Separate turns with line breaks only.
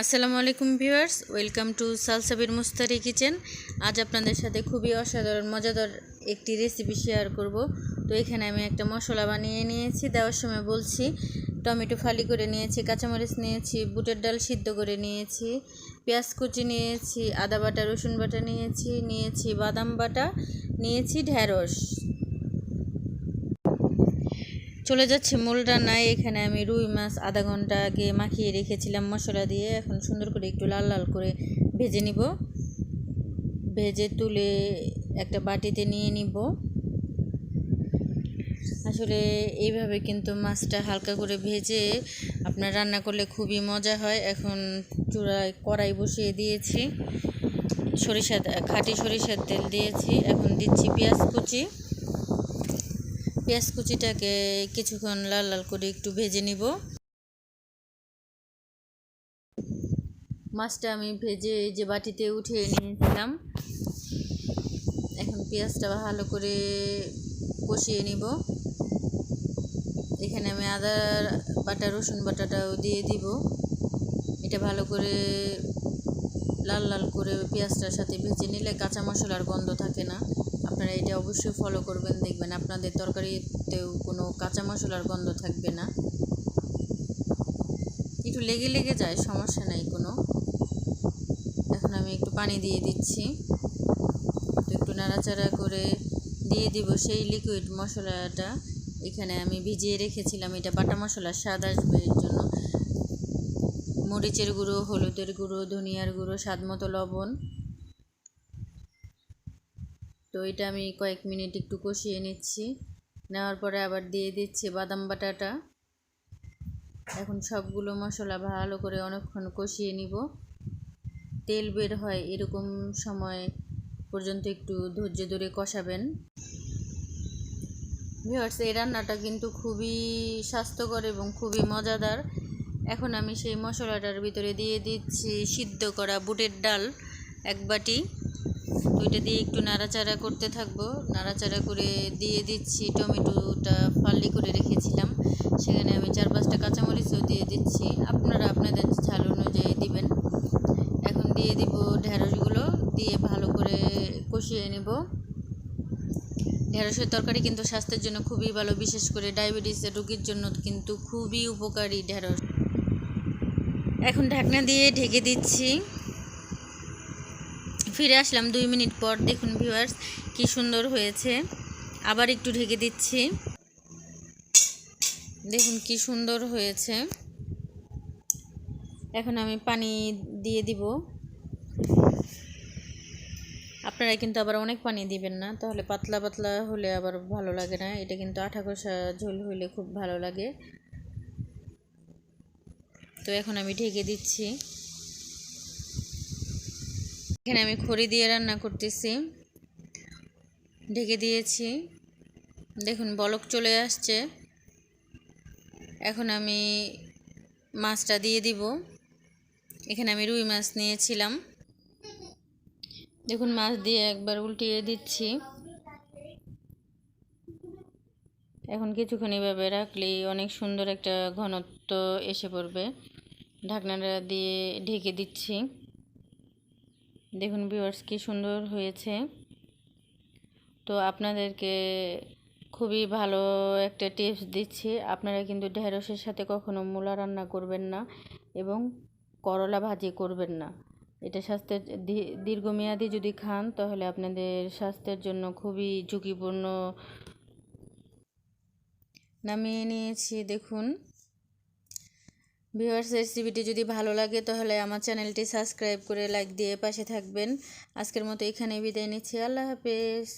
আসসালামু আলাইকুম viewers, welcome to সালসাবির Mustari kitchen. আজ আপনাদের সাথে খুবই অসাধারণ মজাদার একটি রেসিপি শেয়ার করব। তো এখানে আমি একটা মশলা বানিয়ে নিয়েছি। দেওয়ার সময় বলছি, টমেটো ফালি করে নিয়েছি, কাঁচামরিচ নিয়েছি, বুটের ডাল সিদ্ধ করে নিয়েছি, পেঁয়াজ কুচি নিয়েছি, আদা বাটা, রসুন বাটা নিয়েছি বাদাম বাটা, নিয়েছি ঢেঁড়স। চলে যাচ্ছে মূল রান্নায়। এখানে আমি রুই মাছ আধা ঘন্টা আগে মাখিয়ে রেখেছিলাম মশলা দিয়ে। এখন সুন্দর করে একটু লাল লাল করে ভেজে নিব। ভেজে তুলে একটা বাটিতে নিয়ে নিব। আসলে এইভাবে কিন্তু মাছটা হালকা করে ভেজে আপনার রান্না করলে খুবই মজা হয়। এখন চুলায় কড়াই বসিয়ে দিয়েছি, খাঁটি সরিষার তেল দিয়েছি। এখন দিচ্ছি পেঁয়াজ কুচিটাকে কিছুক্ষণ লাল লাল করে একটু ভেজে নিব। মাছটা আমি ভেজে যে বাটিতে উঠিয়ে নিয়েছিলাম। এখন পেঁয়াজটা ভালো করে কষিয়ে নিব। এখানে আমি আদা বাটা, রসুন বাটাটাও দিয়ে দিব। এটা ভালো করে লাল লাল করে পেঁয়াজটার সাথে ভেজে নিলে কাঁচা মশলার গন্ধ থাকে না। আপনারা এটা অবশ্যই ফলো করবেন, দেখবেন আপনাদের তরকারিতেও কোনো কাঁচা মশলার গন্ধ থাকবে না। একটু লেগে যায়, সমস্যা নাই কোনো। এখন আমি একটু পানি দিয়ে দিচ্ছি, একটু নাড়াচাড়া করে দিয়ে দিব সেই লিকুইড মশলাটা। এখানে আমি ভিজিয়ে রেখেছিলাম, এটা বাটা মশলার স্বাদ আসবে এর জন্য। মরিচের গুঁড়ো, হলুদের গুঁড়ো, ধনিয়ার গুঁড়ো, স্বাদ মতো লবণ। তো এটা আমি কয়েক মিনিট একটু কষিয়ে নিচ্ছি। নেওয়ার পরে আবার দিয়ে দিচ্ছি বাদাম বাটাটা। এখন সবগুলো মশলা ভালো করে অনেকক্ষণ কষিয়ে নিব। তেল বের হয় এরকম সময় পর্যন্ত একটু ধৈর্য ধরে কষাবেন। ভিউয়ার্স, এই রান্নাটা কিন্তু খুবই স্বাস্থ্যকর এবং খুবই মজাদার। এখন আমি সেই মশলাটার ভিতরে দিয়ে দিচ্ছি সিদ্ধ করা বুটের ডাল এক বাটি। তো এটা দিয়ে একটু নাড়াচাড়া করতে থাকবো। নাড়াচাড়া করে দিয়ে দিচ্ছি টমেটোটা ফালি করে রেখেছিলাম, সেখানে আমি 4-5টা কাঁচামরিচও দিয়ে দিচ্ছি। আপনারা আপনাদের ঝাল অনুযায়ী দিবেন। এখন দিয়ে দিব ঢেঁড়সগুলো, দিয়ে ভালো করে কষিয়ে নেব। ঢেঁড়সের তরকারি কিন্তু স্বাস্থ্যের জন্য খুবই ভালো, বিশেষ করে ডায়াবেটিসের রোগীর জন্য কিন্তু খুবই উপকারী ঢেঁড়স। এখন ঢাকনা দিয়ে ঢেকে দিচ্ছি। ফিরে আসলাম 2 মিনিট পর। দেখুন ভিউয়ার্স, কি সুন্দর হয়েছে। আবার একটু ঢেকে দিচ্ছি। দেখুন কি সুন্দর হয়েছে। এখন আমি পানি দিয়ে দিব। আপনারা কিন্তু আবার অনেক পানি দিবেন না, তাহলে পাতলা পাতলা হলে আবার ভালো লাগে না। এটা কিন্তু আঠা কষা ঝোল হলে খুব ভালো লাগে। তো এখন আমি ঢেকে দিচ্ছি। এখানে আমি খড়ি দিয়ে রান্না করতেছি। ঢেকে দিয়েছি। দেখুন বলক চলে আসছে। এখন আমি মাছটা দিয়ে দিব। এখানে আমি রুই মাছ নিয়েছিলাম। দেখুন মাছ দিয়ে একবার উল্টিয়ে দিচ্ছি। এখন কিছুক্ষণ এভাবে রাখলেই অনেক সুন্দর একটা ঘনত্ব এসে পড়বে। ঢাকনাটা দিয়ে ঢেকে দিচ্ছি। দেখুন ভিউয়ার্স, কি সুন্দর হয়েছে। তো আপনাদেরকে খুবই ভালো একটা টিপস দিচ্ছি। আপনারা কিন্তু ঢেঁড়সের সাথে কখনো মূলা রান্না করবেন না এবং করলা ভাজি করবেন না। এটা স্বাস্থ্যের দীর্ঘমেয়াদী যদি খান তাহলে আপনাদের স্বাস্থ্যের জন্য খুবই ঝুঁকিপূর্ণ। নামিয়ে নিয়েছি। দেখুন ভিউয়ার্স, রেসিপিটি যদি ভালো লাগে তাহলে আমার চ্যানেলটি সাবস্ক্রাইব করে লাইক দিয়ে পাশে থাকবেন। আজকের মতো এখানে বিদায় নিচ্ছি। আল্লাহ হাফেজ।